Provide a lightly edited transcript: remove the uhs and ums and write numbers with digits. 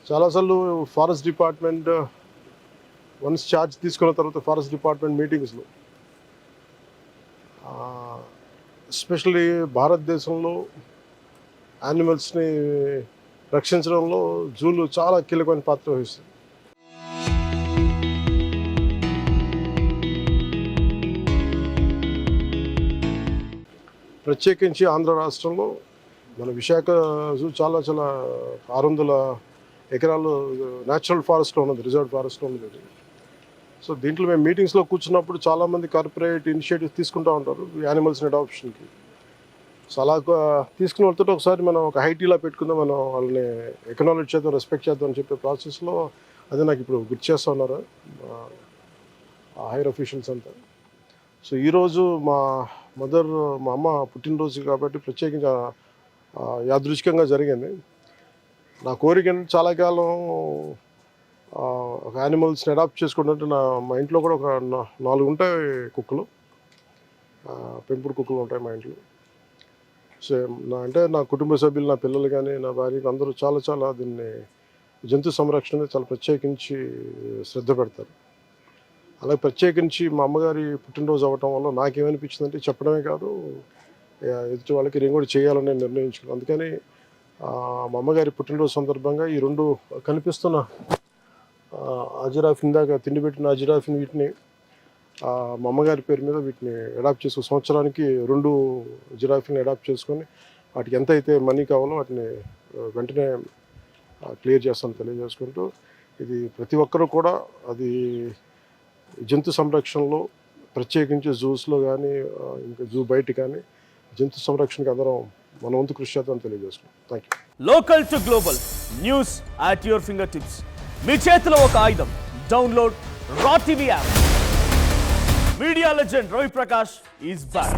చాలాసార్లు forest department once charge తీసుకున్న తర్వాత ఫారెస్ట్ డిపార్ట్మెంట్ మీటింగ్స్లో ఎస్పెషల్లీ భారతదేశంలో యానిమల్స్ని రక్షించడంలో జూలు చాలా కీలకమైన పాత్ర వహిస్తుంది. ప్రత్యేకించి ఆంధ్ర రాష్ట్రంలో మన విశాఖ జూ చాలా 600 ఎకరాలు న్యాచురల్ ఫారెస్ట్లో ఉన్నది, రిజర్వ్ ఫారెస్ట్లో ఉన్నది. సో దీంట్లో మేము మీటింగ్స్లో కూర్చున్నప్పుడు చాలామంది కార్పొరేట్ ఇనిషియేటివ్స్ తీసుకుంటూ ఉంటారు యానిమల్స్ని అడాప్షన్కి. సో అలా తీసుకుని వెళ్తుంటే ఒకసారి మనం ఒక హైటీలా పెట్టుకుందాం, మనం వాళ్ళని ఎకనాలజీ చేద్దాం, రెస్పెక్ట్ చేద్దాం అని చెప్పే ప్రాసెస్లో అదే నాకు ఇప్పుడు గుర్తు చేస్తూ ఉన్నారు హైర్ అఫీషియల్స్ అంతా. సో ఈరోజు మా అమ్మ పుట్టినరోజు కాబట్టి ప్రత్యేకించి యాదృచ్ఛికంగా జరిగింది. నా కోరిక చాలా కాలం ఒక యానిమల్స్ని అడాప్ట్ చేసుకుంటుంటే మా ఇంట్లో కూడా ఒక 4 ఉంటాయి కుక్కలు, పెంపుడు కుక్కలు ఉంటాయి మా ఇంట్లో. సో నా కుటుంబ సభ్యులు, నా పిల్లలు కానీ, నా భార్య అందరూ చాలా దీన్ని జంతు సంరక్షణ చాలా ప్రత్యేకించి శ్రద్ధ పెడతారు. అలాగే ప్రత్యేకించి మా అమ్మగారి పుట్టినరోజు అవ్వటం వల్ల నాకేమనిపించిందంటే చెప్పడమే కాదు, ఎదుటి వాళ్ళకి నేను కూడా చేయాలని నిర్ణయించుకున్నాను. అందుకని మా అమ్మగారి పుట్టినరోజు సందర్భంగా ఈ 2 కనిపిస్తున్న అజిరాఫ్, ఇందాక తిండి పెట్టిన అజిరాఫ్ని, వీటిని మా అమ్మగారి పేరు మీద వీటిని అడాప్ట్ చేసుకుని సంవత్సరానికి 2 జిరాఫీని అడాప్ట్ చేసుకొని వాటికి ఎంత అయితే మనీ కావాలో వాటిని వెంటనే క్లియర్ చేస్తాను తెలియజేసుకుంటూ, ఇది ప్రతి ఒక్కరూ కూడా అది జంతు సంరక్షణలో ప్రత్యేకించి జూస్లో కానీ ఇంకా జూ బయట కానీ జంతు సంరక్షణకి అందరం మన వంతు కృషి చేద్దాం తెలియజేసుకుంటాం. Thank you. Local to global news at your fingertips. మీ చేతిలో ఒక ఆయుధం. Download Raw TV app. Media legend Ravi Prakash is back.